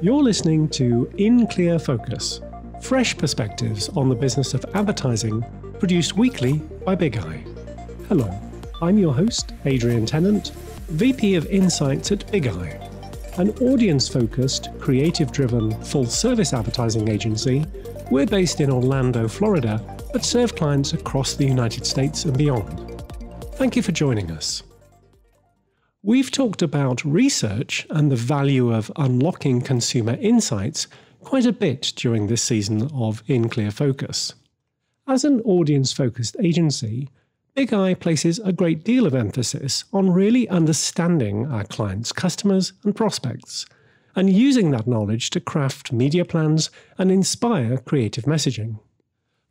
You're listening to In Clear Focus, fresh perspectives on the business of advertising, produced weekly by Big Eye. Hello, I'm your host, Adrian Tennant, VP of Insights at Big Eye, an audience-focused, creative-driven, full-service advertising agency. We're based in Orlando, Florida, but serve clients across the United States and beyond. Thank you for joining us. We've talked about research and the value of unlocking consumer insights quite a bit during this season of In Clear Focus. As an audience-focused agency, Big Eye places a great deal of emphasis on really understanding our clients' customers and prospects, and using that knowledge to craft media plans and inspire creative messaging.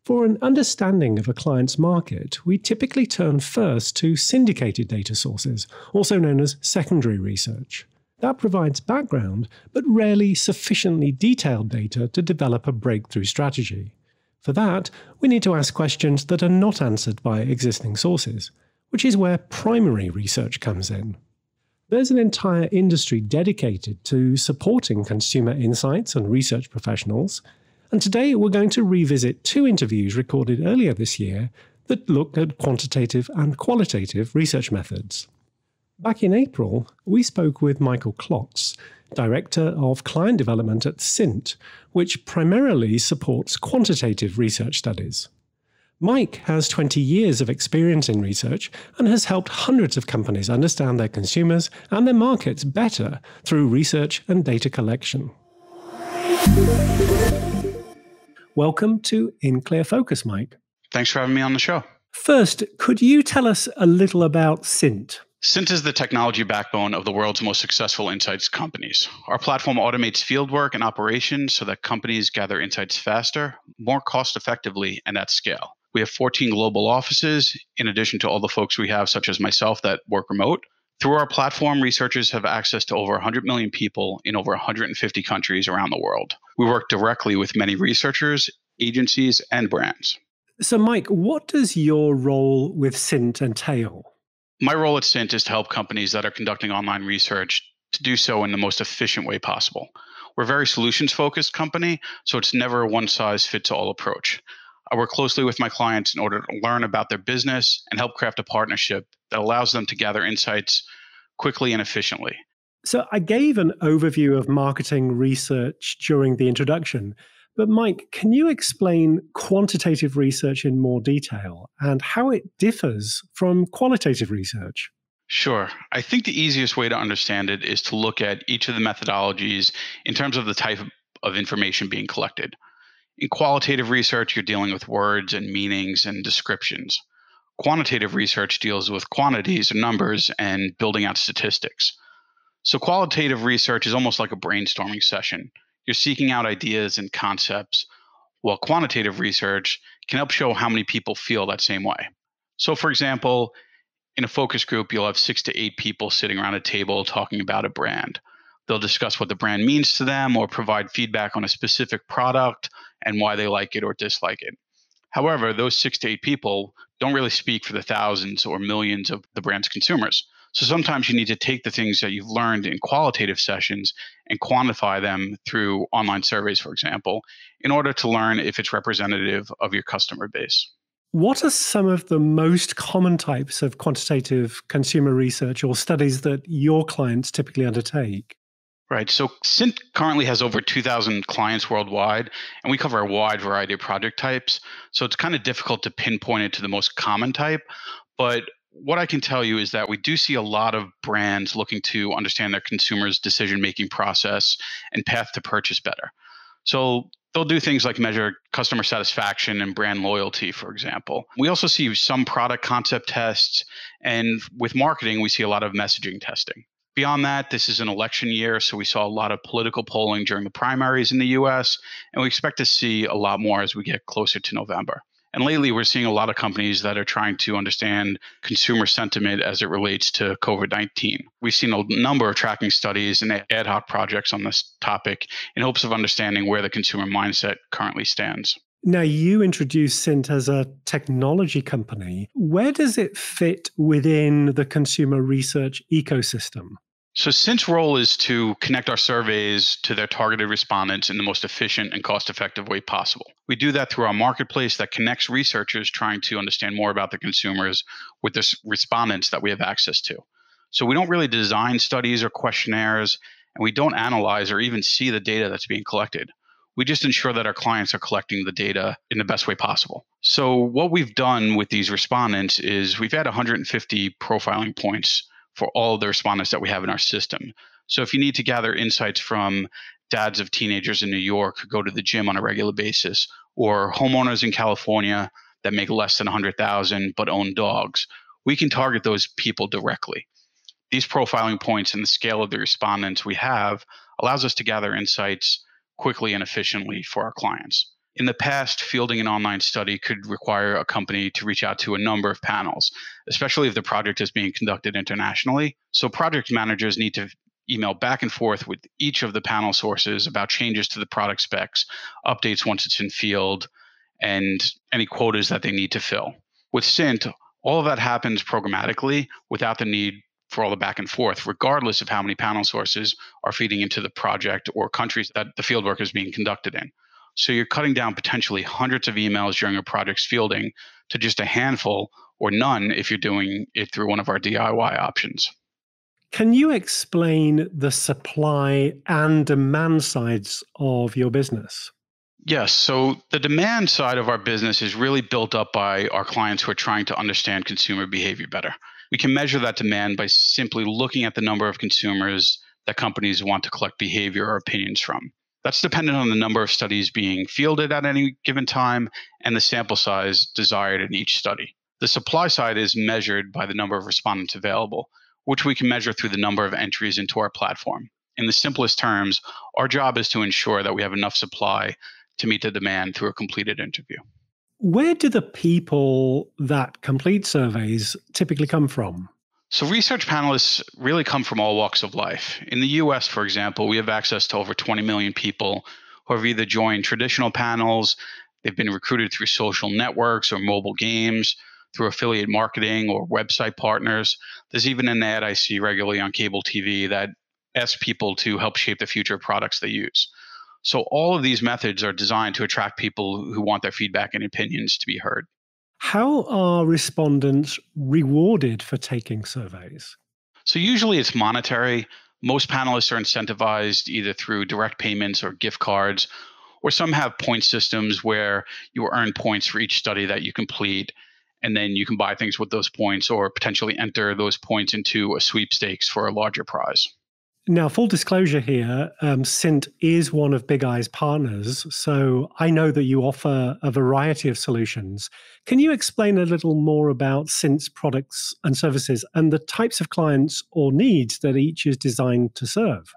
For an understanding of a client's market, we typically turn first to syndicated data sources, also known as secondary research. That provides background, but rarely sufficiently detailed data to develop a breakthrough strategy. For that, we need to ask questions that are not answered by existing sources, which is where primary research comes in. There's an entire industry dedicated to supporting consumer insights and research professionals, and today we're going to revisit two interviews recorded earlier this year that look at quantitative and qualitative research methods. Back in April, we spoke with Michael Klotz, Director of Client Development at Synth, which primarily supports quantitative research studies. Mike has 20 years of experience in research and has helped hundreds of companies understand their consumers and their markets better through research and data collection. Welcome to In Clear Focus, Mike. Thanks for having me on the show. First, could you tell us a little about Synth? Synth is the technology backbone of the world's most successful insights companies. Our platform automates fieldwork and operations so that companies gather insights faster, more cost-effectively, and at scale. We have 14 global offices, in addition to all the folks we have, such as myself, that work remote. Through our platform, researchers have access to over 100 million people in over 150 countries around the world. We work directly with many researchers, agencies, and brands. So, Mike, what does your role with Synth entail? My role at Synth is to help companies that are conducting online research to do so in the most efficient way possible. We're a very solutions-focused company, so it's never a one-size-fits-all approach. I work closely with my clients in order to learn about their business and help craft a partnership that allows them to gather insights quickly and efficiently. So I gave an overview of marketing research during the introduction, but Mike, can you explain quantitative research in more detail and how it differs from qualitative research? Sure. I think the easiest way to understand it is to look at each of the methodologies in terms of the type of information being collected. In qualitative research, you're dealing with words and meanings and descriptions. Quantitative research deals with quantities or numbers and building out statistics. So qualitative research is almost like a brainstorming session. You're seeking out ideas and concepts, while quantitative research can help show how many people feel that same way. So for example, in a focus group, you'll have 6 to 8 people sitting around a table talking about a brand. They'll discuss what the brand means to them or provide feedback on a specific product and why they like it or dislike it. However, those 6 to 8 people don't really speak for the thousands or millions of the brand's consumers. So sometimes you need to take the things that you've learned in qualitative sessions and quantify them through online surveys, for example, in order to learn if it's representative of your customer base. What are some of the most common types of quantitative consumer research or studies that your clients typically undertake? Right. So Synth currently has over 2,000 clients worldwide, and we cover a wide variety of project types. So it's kind of difficult to pinpoint it to the most common type. But what I can tell you is that we do see a lot of brands looking to understand their consumers' decision-making process and path to purchase better. So they'll do things like measure customer satisfaction and brand loyalty, for example. We also see some product concept tests, and with marketing, we see a lot of messaging testing. Beyond that, this is an election year, so we saw a lot of political polling during the primaries in the US, and we expect to see a lot more as we get closer to November. And lately, we're seeing a lot of companies that are trying to understand consumer sentiment as it relates to COVID-19. We've seen a number of tracking studies and ad hoc projects on this topic in hopes of understanding where the consumer mindset currently stands. Now, you introduced Synth as a technology company. Where does it fit within the consumer research ecosystem? So Cint's role is to connect our surveys to their targeted respondents in the most efficient and cost-effective way possible. We do that through our marketplace that connects researchers trying to understand more about the consumers with the respondents that we have access to. So we don't really design studies or questionnaires, and we don't analyze or even see the data that's being collected. We just ensure that our clients are collecting the data in the best way possible. So what we've done with these respondents is we've had 150 profiling points for all of the respondents that we have in our system. So if you need to gather insights from dads of teenagers in New York who go to the gym on a regular basis, or homeowners in California that make less than 100,000 but own dogs, we can target those people directly. These profiling points and the scale of the respondents we have allows us to gather insights quickly and efficiently for our clients. In the past, fielding an online study could require a company to reach out to a number of panels, especially if the project is being conducted internationally. So project managers need to email back and forth with each of the panel sources about changes to the product specs, updates once it's in field, and any quotas that they need to fill. With Synth, all of that happens programmatically without the need for all the back and forth, regardless of how many panel sources are feeding into the project or countries that the fieldwork is being conducted in. So you're cutting down potentially hundreds of emails during a project's fielding to just a handful or none if you're doing it through one of our DIY options. Can you explain the supply and demand sides of your business? Yes. So the demand side of our business is really built up by our clients who are trying to understand consumer behavior better. We can measure that demand by simply looking at the number of consumers that companies want to collect behavior or opinions from. That's dependent on the number of studies being fielded at any given time and the sample size desired in each study. The supply side is measured by the number of respondents available, which we can measure through the number of entries into our platform. In the simplest terms, our job is to ensure that we have enough supply to meet the demand through a completed interview. Where do the people that complete surveys typically come from? So research panelists really come from all walks of life. In the US, for example, we have access to over 20 million people who have either joined traditional panels, they've been recruited through social networks or mobile games, through affiliate marketing or website partners. There's even an ad I see regularly on cable TV that asks people to help shape the future products they use. So all of these methods are designed to attract people who want their feedback and opinions to be heard. How are respondents rewarded for taking surveys? So usually it's monetary. Most panelists are incentivized either through direct payments or gift cards, or some have point systems where you earn points for each study that you complete, and then you can buy things with those points or potentially enter those points into a sweepstakes for a larger prize. Now, full disclosure here, Cint is one of Big Eye's partners, so I know that you offer a variety of solutions. Can you explain a little more about Cint's products and services and the types of clients or needs that each is designed to serve?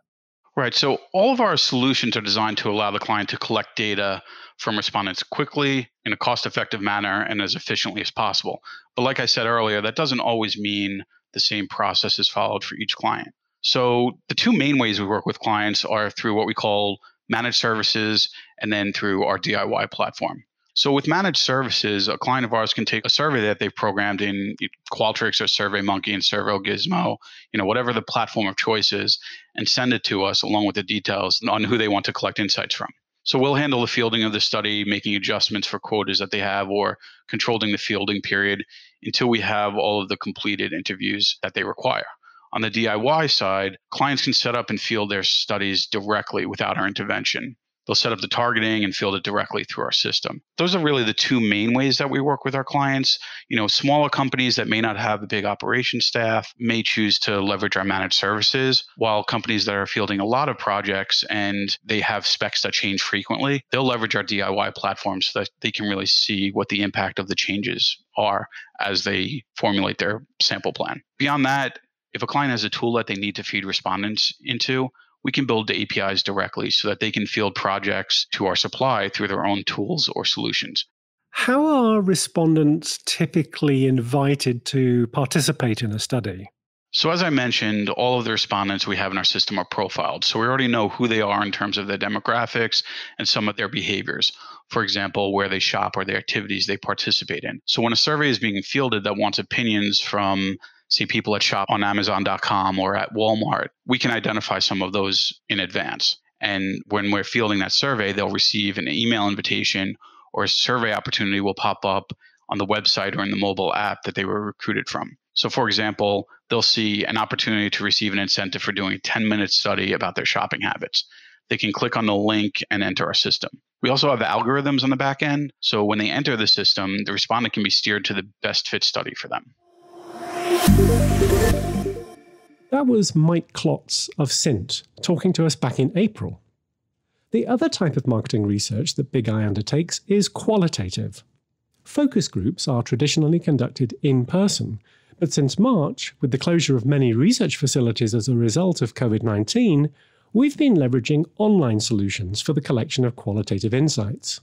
Right. So all of our solutions are designed to allow the client to collect data from respondents quickly, in a cost-effective manner, and as efficiently as possible. But like I said earlier, that doesn't always mean the same process is followed for each client. So the two main ways we work with clients are through what we call managed services and then through our DIY platform. So with managed services, a client of ours can take a survey that they've programmed in Qualtrics or SurveyMonkey and SurveyGizmo, whatever the platform of choice is, and send it to us along with the details on who they want to collect insights from. So we'll handle the fielding of the study, making adjustments for quotas that they have or controlling the fielding period until we have all of the completed interviews that they require. On the DIY side, clients can set up and field their studies directly without our intervention. They'll set up the targeting and field it directly through our system. Those are really the two main ways that we work with our clients. Smaller companies that may not have a big operation staff may choose to leverage our managed services, while companies that are fielding a lot of projects and they have specs that change frequently, they'll leverage our DIY platform so that they can really see what the impact of the changes are as they formulate their sample plan. Beyond that, if a client has a tool that they need to feed respondents into, we can build the APIs directly so that they can field projects to our supply through their own tools or solutions. How are respondents typically invited to participate in a study? So as I mentioned, all of the respondents we have in our system are profiled. So we already know who they are in terms of their demographics and some of their behaviors. For example, where they shop or the activities they participate in. So when a survey is being fielded that wants opinions from say people that shop on Amazon.com or at Walmart, we can identify some of those in advance. And when we're fielding that survey, they'll receive an email invitation or a survey opportunity will pop up on the website or in the mobile app that they were recruited from. So for example, they'll see an opportunity to receive an incentive for doing a 10-minute study about their shopping habits. They can click on the link and enter our system. We also have algorithms on the back end. So when they enter the system, the respondent can be steered to the best fit study for them. That was Mike Klotz of Cint talking to us back in April. The other type of marketing research that Big I undertakes is qualitative. Focus groups are traditionally conducted in person, but since March, with the closure of many research facilities as a result of COVID-19, we've been leveraging online solutions for the collection of qualitative insights.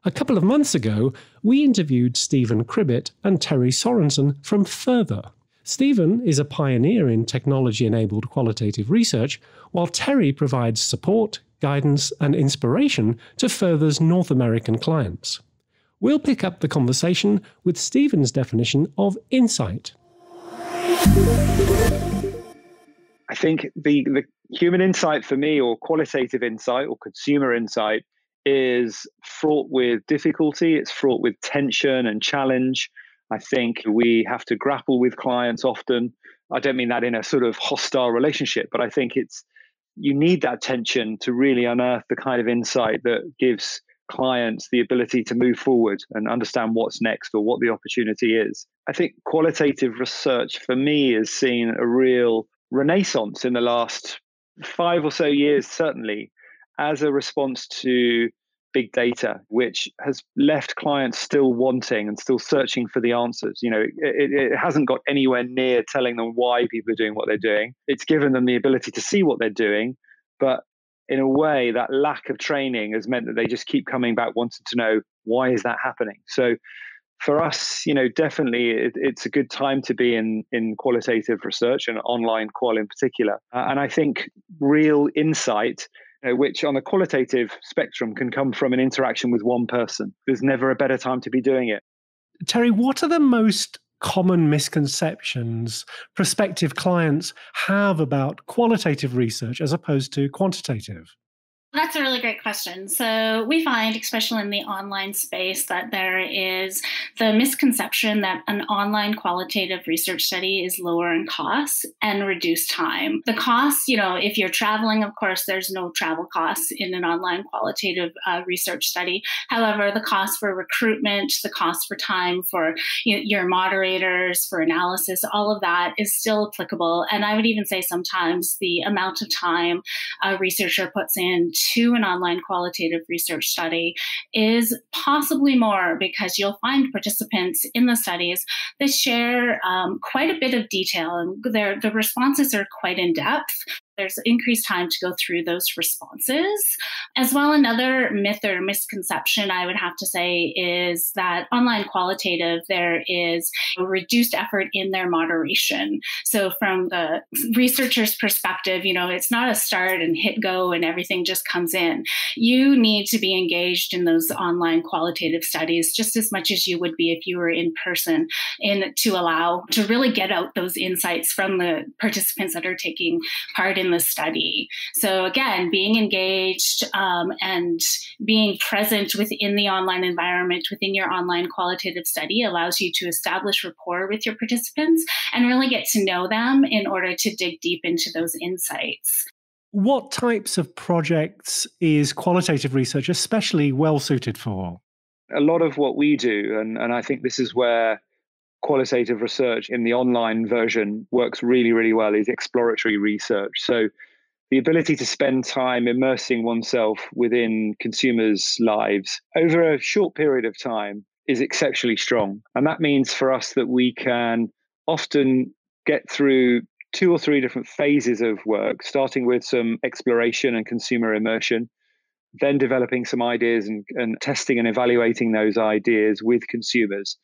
A couple of months ago, we interviewed Cribbett and Terri Sorenson from Further. Stephen is a pioneer in technology-enabled qualitative research, while Terri provides support, guidance, and inspiration to Further's North American clients. We'll pick up the conversation with Stephen's definition of insight. I think the human insight for me, or qualitative insight or consumer insight, is fraught with difficulty. It's fraught with tension and challenge. I think we have to grapple with clients often. I don't mean that in a sort of hostile relationship, but I think you need that tension to really unearth the kind of insight that gives clients the ability to move forward and understand what's next or what the opportunity is. I think qualitative research for me has seen a real renaissance in the last 5 or so years, certainly, as a response to big data, which has left clients still wanting and still searching for the answers. It hasn't got anywhere near telling them why people are doing what they're doing. It's given them the ability to see what they're doing, but in a way, that lack of training has meant that they just keep coming back wanting to know, why is that happening? So for us, definitely it's a good time to be in qualitative research and online qual in particular. And I think real insight, which on a qualitative spectrum can come from an interaction with one person. There's never a better time to be doing it. Terri, what are the most common misconceptions prospective clients have about qualitative research as opposed to quantitative? That's a really great question. So we find, especially in the online space, that there is the misconception that an online qualitative research study is lower in costs and reduced time. The costs, if you're traveling, of course, there's no travel costs in an online qualitative research study. However, the cost for recruitment, the cost for time for your moderators, for analysis, all of that is still applicable. And I would even say sometimes the amount of time a researcher puts in to an online qualitative research study is possibly more, because you'll find participants in the studies that share quite a bit of detail, and the responses are quite in depth. There's increased time to go through those responses. As well, another myth or misconception I would have to say is that online qualitative, there is a reduced effort in their moderation. So from the researcher's perspective, it's not a start and hit go and everything just comes in. You need to be engaged in those online qualitative studies just as much as you would be if you were in person, to really get out those insights from the participants that are taking part in the study. So again, being engaged and being present within the online environment, within your online qualitative study, allows you to establish rapport with your participants and really get to know them in order to dig deep into those insights. What types of projects is qualitative research especially well suited for? A lot of what we do, and I think this is where qualitative research in the online version works really, really well, is exploratory research. So the ability to spend time immersing oneself within consumers' lives over a short period of time is exceptionally strong. And that means for us that we can often get through 2 or 3 different phases of work, starting with some exploration and consumer immersion, then developing some ideas and testing and evaluating those ideas with consumers.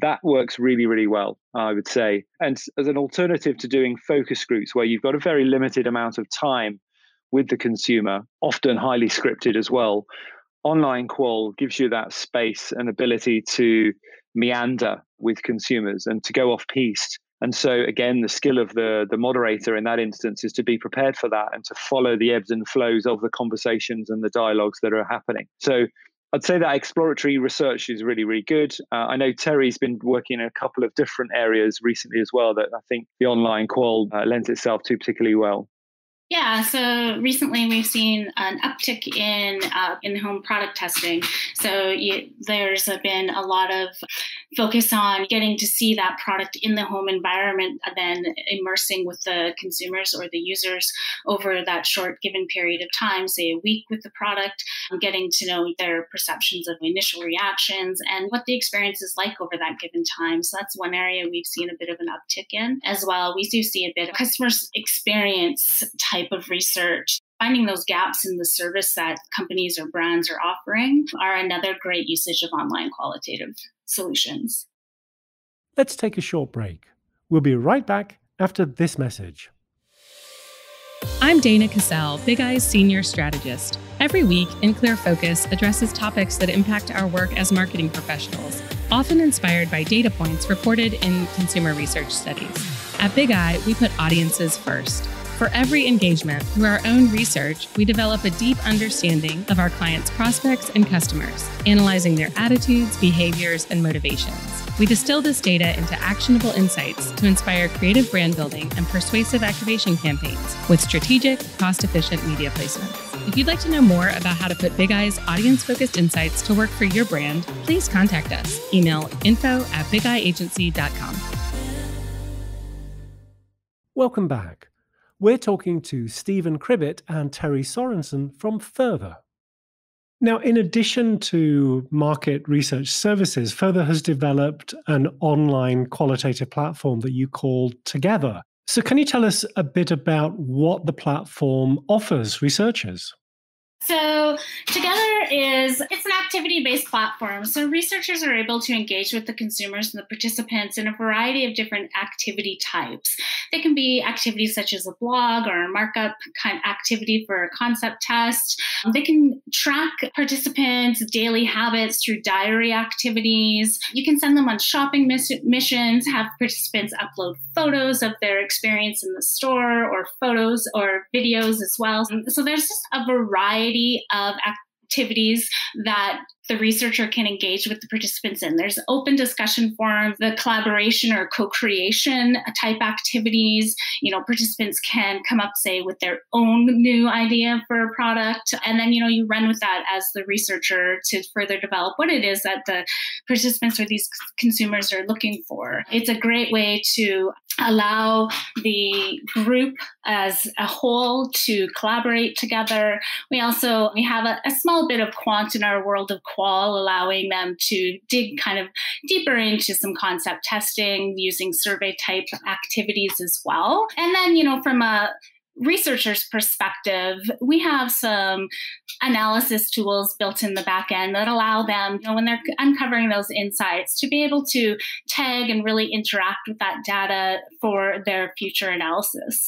That works really, really well, I would say. And as an alternative to doing focus groups where you've got a very limited amount of time with the consumer, often highly scripted as well, online qual gives you that space and ability to meander with consumers and to go off piste And so again, the skill of the moderator in that instance is to be prepared for that and to follow the ebbs and flows of the conversations and the dialogues that are happening. So I'd say that exploratory research is really, really good. I know Terry's been working in a couple of different areas recently as well that I think the online qual lends itself to particularly well. Yeah, so recently we've seen an uptick in in-home product testing. So there's been a lot of focus on getting to see that product in the home environment and then immersing with the consumers or the users over that short given period of time, say a week with the product, getting to know their perceptions of initial reactions and what the experience is like over that given time. So that's one area we've seen a bit of an uptick in. As well, we do see a bit of customer experience type of research. Finding those gaps in the service that companies or brands are offering are another great usage of online qualitative solutions. Let's take a short break. We'll be right back after this message. I'm Dana Cassell, Big Eye's Senior Strategist. Every week, In Clear Focus addresses topics that impact our work as marketing professionals, often inspired by data points reported in consumer research studies. At Big Eye, we put audiences first. For every engagement, through our own research, we develop a deep understanding of our clients' prospects and customers, analyzing their attitudes, behaviors, and motivations. We distill this data into actionable insights to inspire creative brand building and persuasive activation campaigns with strategic, cost-efficient media placements. If you'd like to know more about how to put Big Eye's audience-focused insights to work for your brand, please contact us. Email info@bigeyeagency.com. Welcome back. We're talking to Stephen Cribbett and Terri Sorenson from Further. Now, in addition to market research services, Further has developed an online qualitative platform that you call Together. So can you tell us a bit about what the platform offers researchers? So Together it's an activity-based platform. So researchers are able to engage with the consumers and the participants in a variety of different activity types. They can be activities such as a blog or a markup kind of activity for a concept test. They can track participants' daily habits through diary activities. You can send them on shopping missions, have participants upload photos of their experience in the store or photos or videos as well. So there's just a variety of activities that the researcher can engage with the participants in. There's open discussion forums, the collaboration or co-creation type activities. Participants can come up, say, with their own new idea for a product. And then, you run with that as the researcher to further develop what it is that the participants or these consumers are looking for. It's a great way to allow the group as a whole to collaborate together. We have a small bit of quant in our world of qual, allowing them to dig kind of deeper into some concept testing using survey type activities as well. And then, from a researcher's perspective, we have some analysis tools built in the back end that allow them, when they're uncovering those insights, to be able to tag and really interact with that data for their future analysis.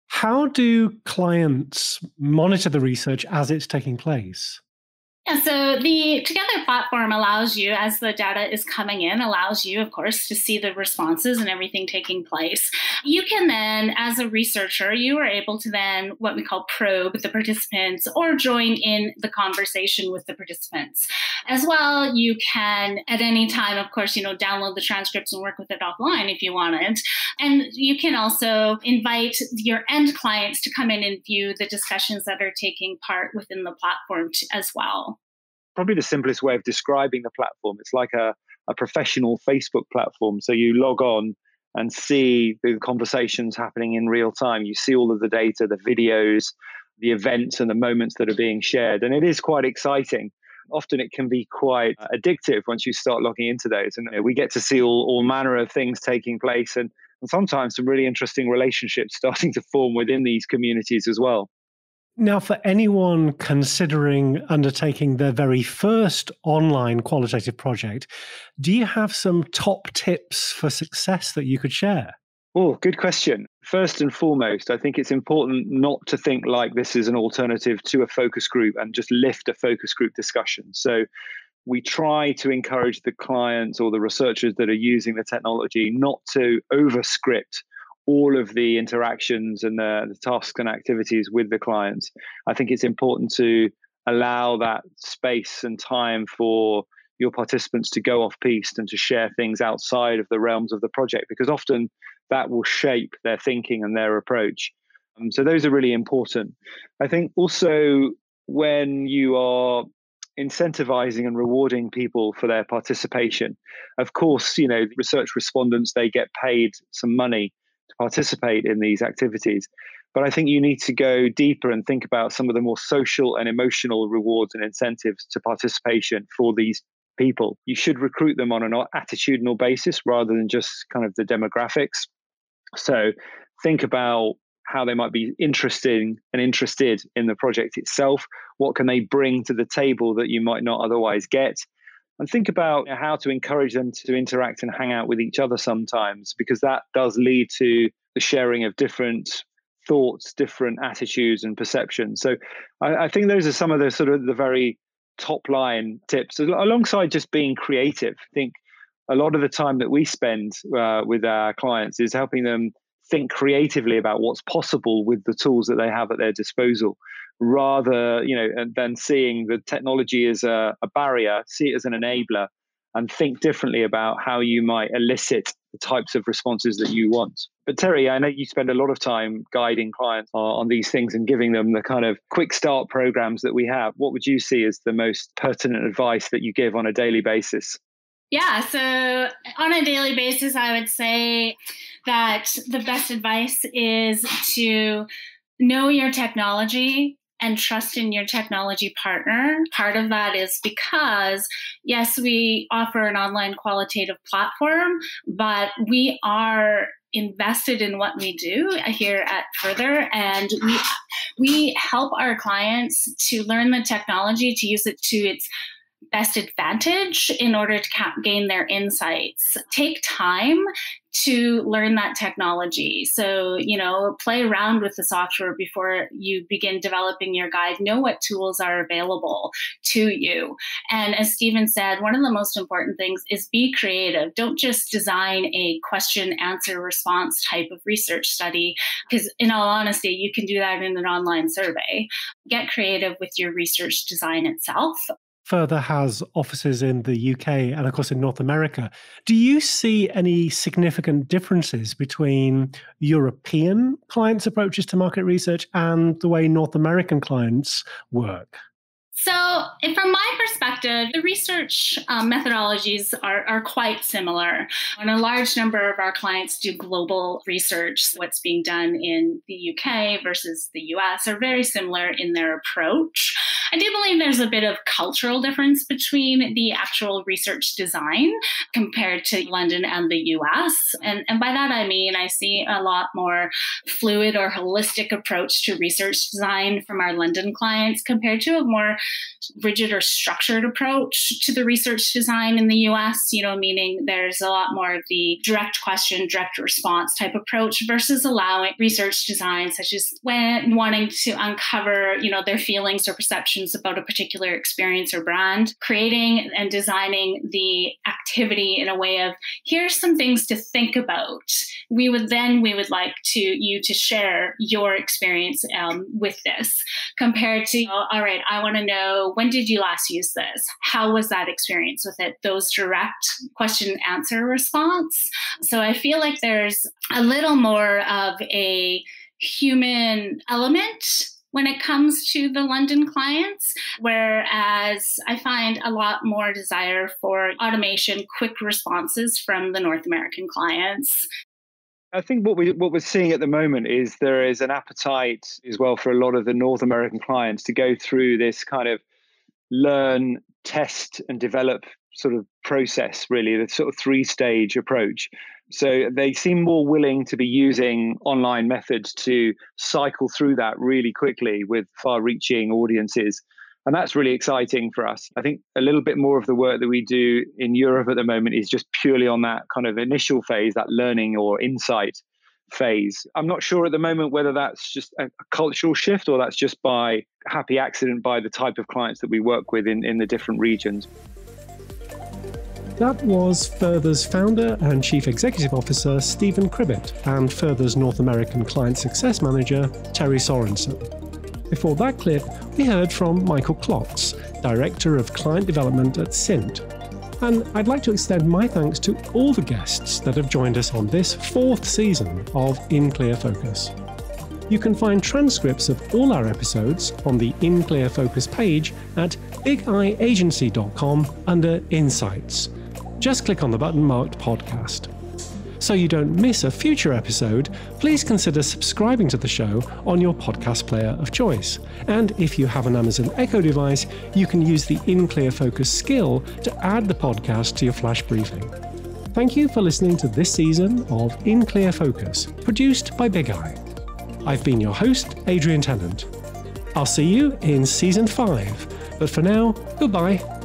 How do clients monitor the research as it's taking place? Yeah, so the Together platform allows you, as the data is coming in, allows you, of course, to see the responses and everything taking place. You can then, as a researcher, you are able to then what we call probe the participants or join in the conversation with the participants. As well, you can, at any time, of course, download the transcripts and work with it offline if you wanted. And you can also invite your end clients to come in and view the discussions that are taking part within the platform as well. Probably the simplest way of describing the platform, it's like a professional Facebook platform. So you log on and see the conversations happening in real time. You see all of the data, the videos, the events and the moments that are being shared. And it is quite exciting. Often it can be quite addictive once you start logging into those. And we get to see all manner of things taking place and sometimes some really interesting relationships starting to form within these communities as well. Now, for anyone considering undertaking their very first online qualitative project, do you have some top tips for success that you could share? Oh, good question. First and foremost, I think it's important not to think like this is an alternative to a focus group and just lift a focus group discussion. So we try to encourage the clients or the researchers that are using the technology not to overscript all of the interactions and the tasks and activities with the clients. I think it's important to allow that space and time for your participants to go off piste and to share things outside of the realms of the project, because often that will shape their thinking and their approach. So those are really important. I think also when you are incentivizing and rewarding people for their participation, of course, research respondents, they get paid some money to participate in these activities. But I think you need to go deeper and think about some of the more social and emotional rewards and incentives to participation for these people. You should recruit them on an attitudinal basis rather than just kind of the demographics. So think about how they might be interested in the project itself. What can they bring to the table that you might not otherwise get? And think about how to encourage them to interact and hang out with each other sometimes, because that does lead to the sharing of different thoughts, different attitudes and perceptions. So I think those are some of the sort of the very top line tips, alongside just being creative. I think a lot of the time that we spend with our clients is helping them think creatively about what's possible with the tools that they have at their disposal, rather, than seeing the technology as a barrier, see it as an enabler, and think differently about how you might elicit the types of responses that you want. But Terri, I know you spend a lot of time guiding clients on these things and giving them the kind of quick start programs that we have. What would you see as the most pertinent advice that you give on a daily basis? Yeah, so on a daily basis, I would say that the best advice is to know your technology and trust in your technology partner. Part of that is because, yes, we offer an online qualitative platform, but we are invested in what we do here at Further, and we help our clients to learn the technology, to use it to its best advantage in order to gain their insights. Take time to learn that technology. So, play around with the software before you begin developing your guide. Know what tools are available to you. And as Stephen said, one of the most important things is be creative. Don't just design a question, answer, response type of research study, because in all honesty, you can do that in an online survey. Get creative with your research design itself. Further has offices in the UK and, of course, in North America. Do you see any significant differences between European clients' approaches to market research and the way North American clients work? So from my perspective, the research methodologies are quite similar. And a large number of our clients do global research. What's being done in the UK versus the US are very similar in their approach. I do believe there's a bit of cultural difference between the actual research design compared to London and the US. And by that, I mean, I see a lot more fluid or holistic approach to research design from our London clients compared to a more rigid or structured approach to the research design in the US, meaning there's a lot more of the direct question, direct response type approach versus allowing research design, such as when wanting to uncover, their feelings or perceptions about a particular experience or brand, creating and designing the activity in a way of, here's some things to think about. We would like you to share your experience with this, compared to, all right, I want to know, when did you last use this? How was that experience with it? Those direct question answer response. So I feel like there's a little more of a human element when it comes to the London clients, whereas I find a lot more desire for automation, quick responses from the North American clients. I think what we're seeing at the moment is there is an appetite as well for a lot of the North American clients to go through this kind of learn, test, and develop sort of process, really, the sort of 3-stage approach. So they seem more willing to be using online methods to cycle through that really quickly with far-reaching audiences. And that's really exciting for us. I think a little bit more of the work that we do in Europe at the moment is just purely on that kind of initial phase, that learning or insight phase. I'm not sure at the moment whether that's just a cultural shift or that's just by happy accident by the type of clients that we work with in the different regions. That was Further's founder and Chief Executive Officer Stephen Cribbett and Further's North American Client Success Manager Terri Sorenson. Before that clip, we heard from Michael Klotz, Director of Client Development at Synth. And I'd like to extend my thanks to all the guests that have joined us on this 4th season of In Clear Focus. You can find transcripts of all our episodes on the In Clear Focus page at bigiagency.com under Insights. Just click on the button marked Podcast. So you don't miss a future episode, please consider subscribing to the show on your podcast player of choice. And if you have an Amazon Echo device, you can use the In Clear Focus skill to add the podcast to your flash briefing. Thank you for listening to this season of In Clear Focus, produced by Big Eye. I've been your host, Adrian Tennant. I'll see you in Season 5, but for now, goodbye.